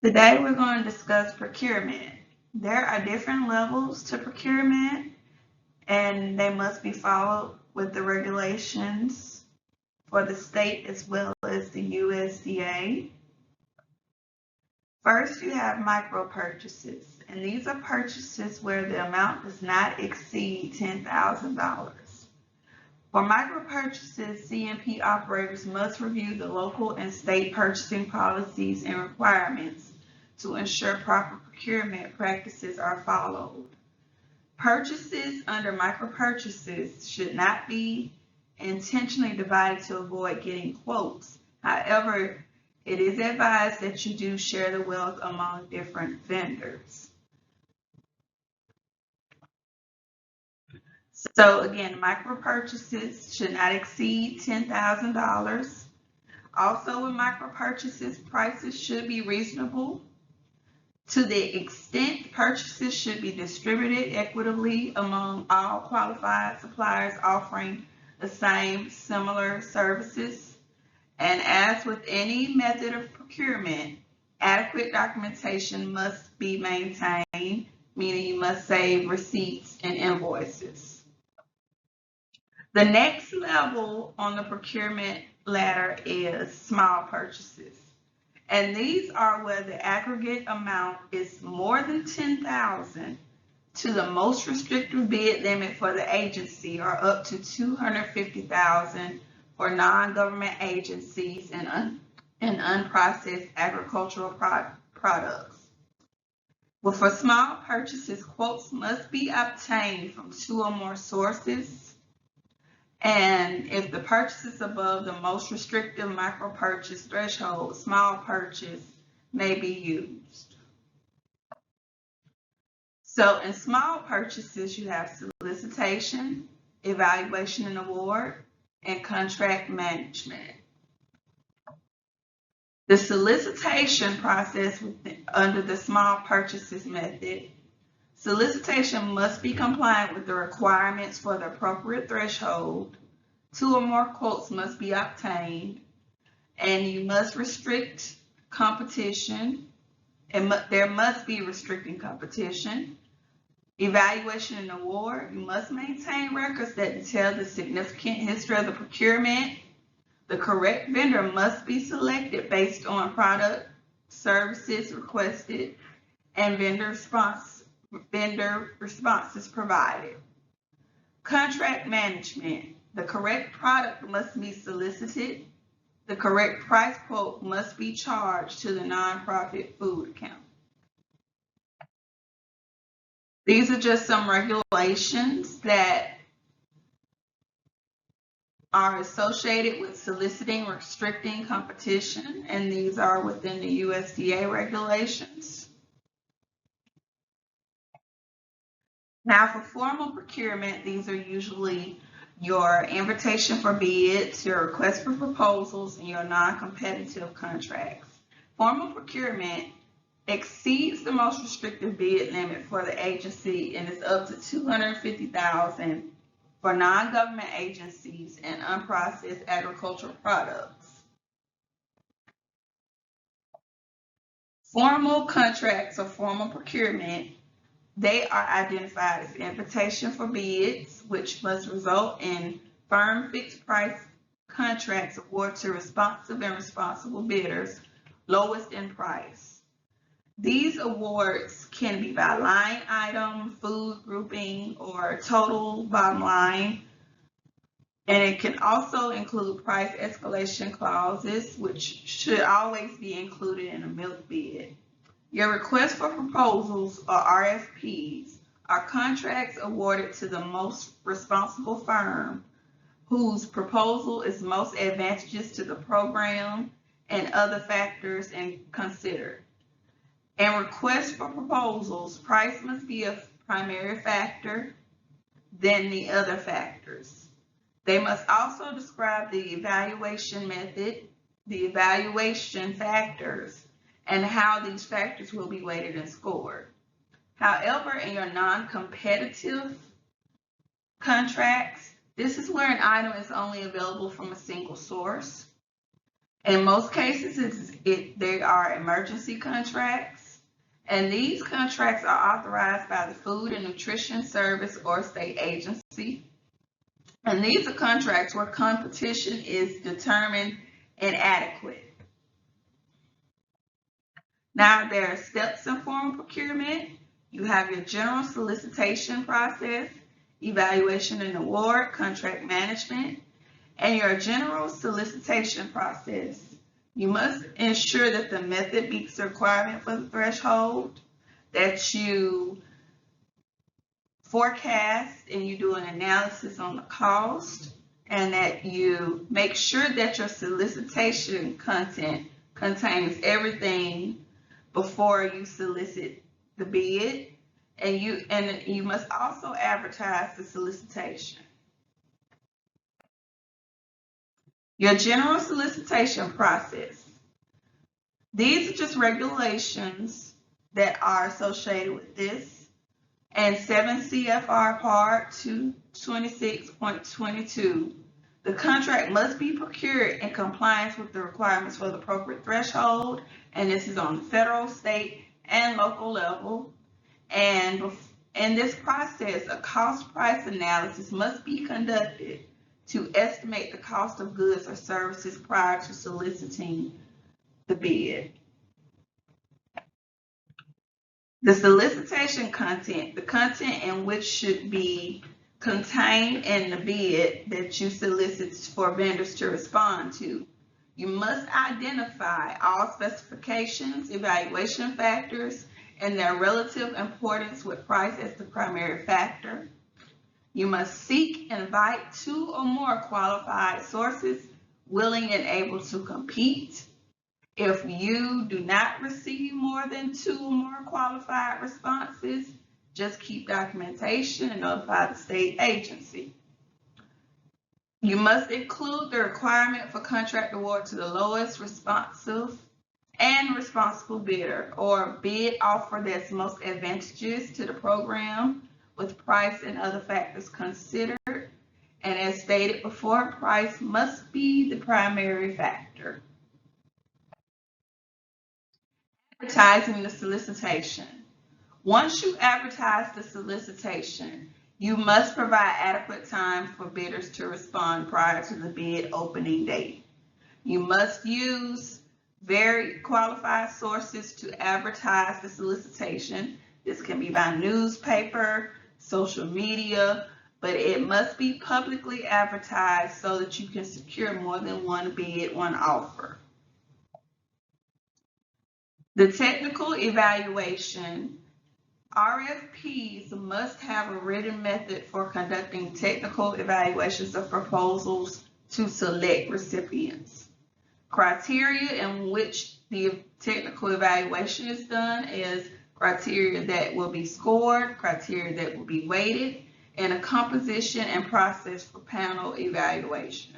Today we're going to discuss procurement. There are different levels to procurement and they must be followed with the regulations for the state as well as the USDA. First, you have micro purchases, and these are purchases where the amount does not exceed $10,000. For micro purchases, CMP operators must review the local and state purchasing policies and requirements to ensure proper procurement practices are followed. Purchases under micro purchases should not be intentionally divided to avoid getting quotes. However, it is advised that you do share the wealth among different vendors. So again, micro purchases should not exceed $10,000. Also with micro purchases, prices should be reasonable. To the extent purchases should be distributed equitably among all qualified suppliers offering the same similar services. And as with any method of procurement, adequate documentation must be maintained, meaning you must save receipts and invoices. The next level on the procurement ladder is small purchases. And these are where the aggregate amount is more than $10,000 to the most restrictive bid limit for the agency, or up to $250,000 for non-government agencies and unprocessed agricultural products. Well, for small purchases, quotes must be obtained from 2 or more sources. And if the purchase is above the most restrictive micro purchase threshold, small purchase may be used. So in small purchases, you have solicitation, evaluation and award, and contract management. The solicitation process under the small purchases method, solicitation must be compliant with the requirements for the appropriate threshold. 2 or more quotes must be obtained, and you must restrict competition, and there must be restricting competition. Evaluation and award, you must maintain records that detail the significant history of the procurement. The correct vendor must be selected based on product, services requested, and vendor responses provided. Contract management, the correct product must be solicited. The correct price quote must be charged to the nonprofit food account. These are just some regulations that are associated with soliciting, restricting competition, and these are within the USDA regulations. Now for formal procurement, these are usually your invitation for bids, your request for proposals, and your non-competitive contracts. Formal procurement exceeds the most restrictive bid limit for the agency and is up to $250,000 for non-government agencies and unprocessed agricultural products. Formal contracts or formal procurement, they are identified as invitation for bids, which must result in firm fixed price contracts awarded to responsive and responsible bidders, lowest in price. These awards can be by line item, food grouping, or total bottom line. And it can also include price escalation clauses, which should always be included in a milk bid. Your request for proposals, or RFPs, are contracts awarded to the most responsible firm whose proposal is most advantageous to the program and other factors considered. And requests for proposals, price must be a primary factor, then the other factors. They must also describe the evaluation method, the evaluation factors, and how these factors will be weighted and scored. However, in your non-competitive contracts, this is where an item is only available from a single source. In most cases, they are emergency contracts, and these contracts are authorized by the Food and Nutrition Service or state agency. And these are contracts where competition is determined inadequate. Now, there are steps in formal procurement. You have your general solicitation process, evaluation and award, contract management, and your general solicitation process. You must ensure that the method meets the requirement for the threshold, that you forecast and you do an analysis on the cost, and that you make sure that your solicitation content contains everything before you solicit the bid, and you must also advertise the solicitation. Your general solicitation process. These are just regulations that are associated with this. And 7 CFR Part 226.22, the contract must be procured in compliance with the requirements for the appropriate threshold, and this is on the federal, state, and local level. And in this process, a cost price analysis must be conducted to estimate the cost of goods or services prior to soliciting the bid. The solicitation content, the content in which should be contained in the bid that you solicit for vendors to respond to. You must identify all specifications, evaluation factors, and their relative importance with price as the primary factor. You must seek and invite 2 or more qualified sources willing and able to compete. If you do not receive more than 2 or more qualified responses, just keep documentation and notify the state agency. You must include the requirement for contract award to the lowest responsive and responsible bidder, or bid offer that's most advantageous to the program with price and other factors considered. And as stated before, price must be the primary factor. Advertising the solicitation. Once you advertise the solicitation, you must provide adequate time for bidders to respond prior to the bid opening date. You must use very qualified sources to advertise the solicitation. This can be by newspaper, social media, but it must be publicly advertised so that you can secure more than one bid, one offer. The technical evaluation. RFPs must have a written method for conducting technical evaluations of proposals to select recipients. Criteria in which the technical evaluation is done is criteria that will be scored, criteria that will be weighted, and a composition and process for panel evaluation.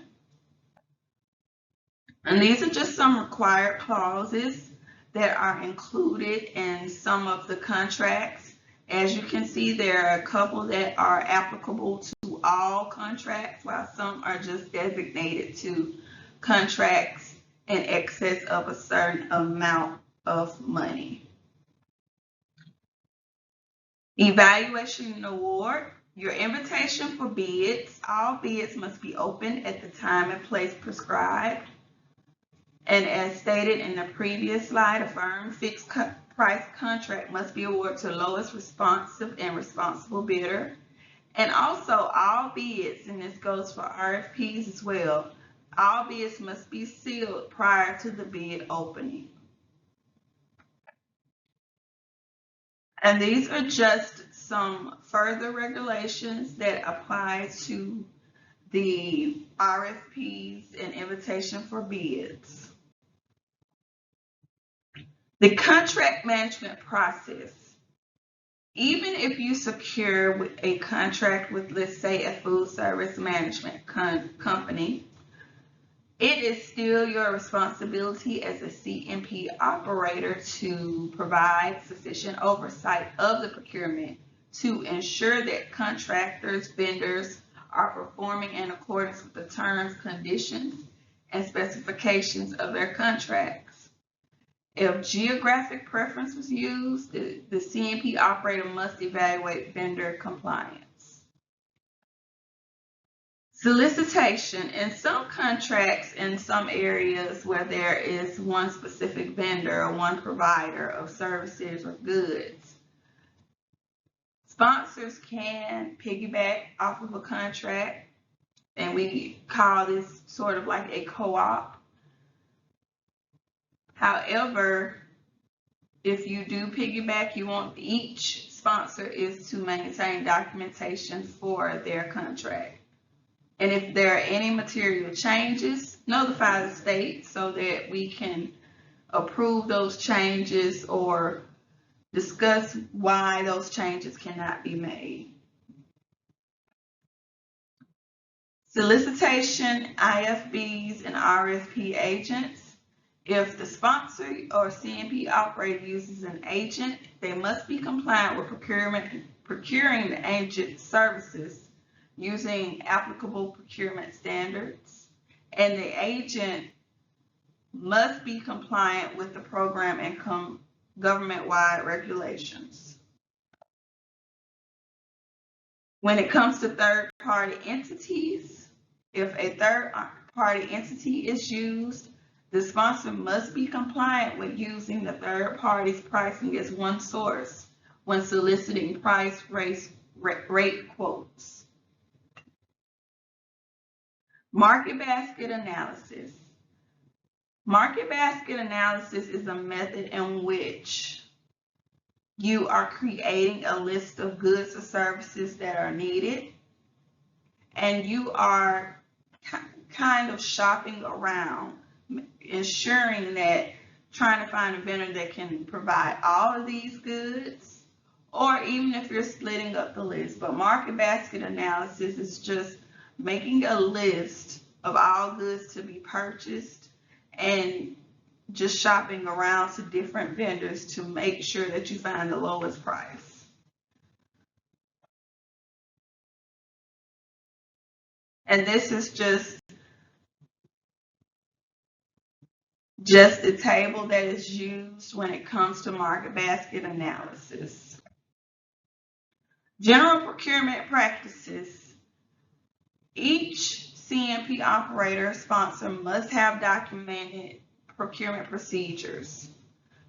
And these are just some required clauses that are included in some of the contracts. As you can see, there are a couple that are applicable to all contracts, while some are just designated to contracts in excess of a certain amount of money. Evaluation and award. Your invitation for bids. All bids must be open at the time and place prescribed. And as stated in the previous slide, a firm fixed price contract must be awarded to the lowest responsive and responsible bidder. And also all bids, and this goes for RFPs as well, all bids must be sealed prior to the bid opening. And these are just some further regulations that apply to the RFPs and invitation for bids. The contract management process. Even if you secure a contract with, let's say, a food service management company, it is still your responsibility as a CMP operator to provide sufficient oversight of the procurement to ensure that contractors, vendors are performing in accordance with the terms, conditions, and specifications of their contracts. If geographic preference was used, the CMP operator must evaluate vendor compliance. Solicitation. In some contracts, in some areas where there is one specific vendor or one provider of services or goods, sponsors can piggyback off of a contract, and we call this sort of like a co-op. However, if you do piggyback, you want each sponsor is to maintain documentation for their contract. And if there are any material changes, notify the state so that we can approve those changes or discuss why those changes cannot be made. Solicitation, IFBs, and RFP agents. If the sponsor or CMP operator uses an agent, they must be compliant with procuring the agent services using applicable procurement standards, and the agent must be compliant with the program and government-wide regulations. When it comes to third-party entities, if a third-party entity is used, the sponsor must be compliant with using the third party's pricing as one source when soliciting price rate quotes. Market basket analysis. Market basket analysis is a method in which you are creating a list of goods or services that are needed, and you are kind of shopping around, ensuring that trying to find a vendor that can provide all of these goods, or even if you're splitting up the list. But market basket analysis is just making a list of all goods to be purchased and just shopping around to different vendors to make sure that you find the lowest price. And this is just the table that is used when it comes to market basket analysis. General procurement practices. Each CMP operator sponsor must have documented procurement procedures.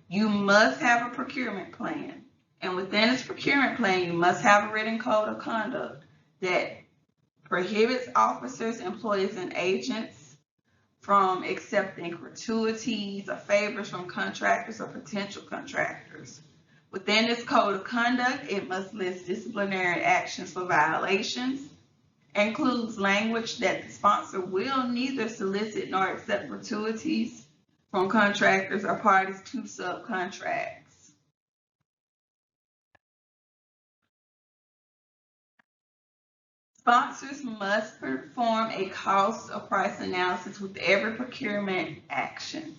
You must have a procurement plan, and within this procurement plan, you must have a written code of conduct that prohibits officers, employees, and agents from accepting gratuities or favors from contractors or potential contractors. Within this code of conduct, it must list disciplinary actions for violations, includes language that the sponsor will neither solicit nor accept gratuities from contractors or parties to subcontracts. Sponsors must perform a cost of price analysis with every procurement action,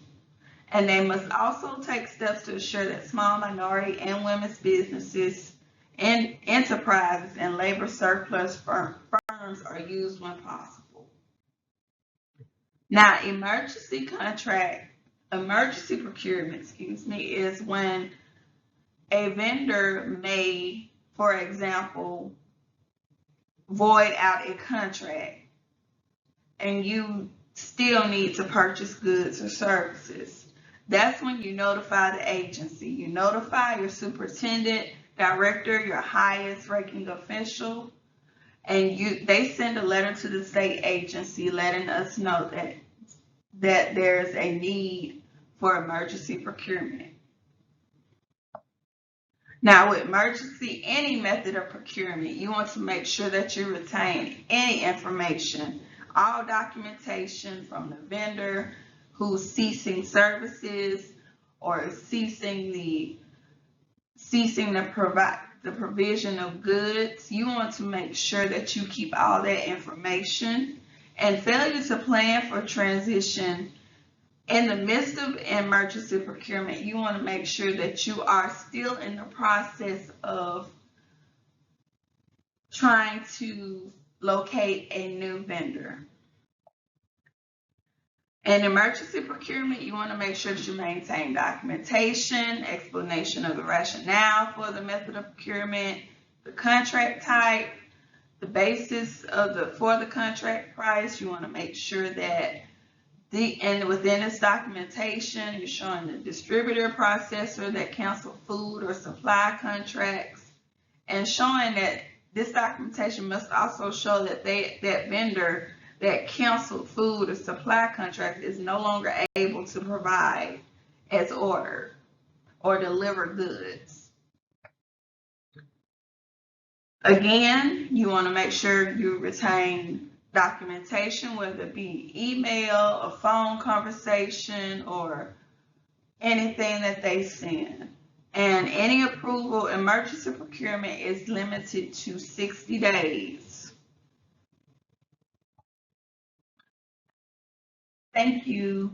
and they must also take steps to ensure that small minority and women's businesses and enterprises and labor surplus firms are used when possible. Now, emergency procurement, is when a vendor may, for example, void out a contract and you still need to purchase goods or services. That's when you notify the agency. You notify your superintendent, director, your highest ranking official, and they send a letter to the state agency letting us know that there's a need for emergency procurement. Now, with any method of procurement, you want to make sure that you retain any information, all documentation from the vendor who's ceasing services or ceasing the provision of goods. You want to make sure that you keep all that information. And failure to plan for transition in the midst of emergency procurement, you want to make sure that you are still in the process of trying to locate a new vendor. In emergency procurement, you want to make sure that you maintain documentation, explanation of the rationale for the method of procurement, the contract type, the basis for the contract price. You want to make sure that within this documentation, you're showing the distributor, processor that canceled food or supply contracts, and showing that this documentation must also show that that vendor that canceled food or supply contract is no longer able to provide as ordered or deliver goods. Again, you want to make sure you retain documentation, whether it be email, a phone conversation, or anything that they send. And any approval emergency procurement is limited to 60 days. Thank you.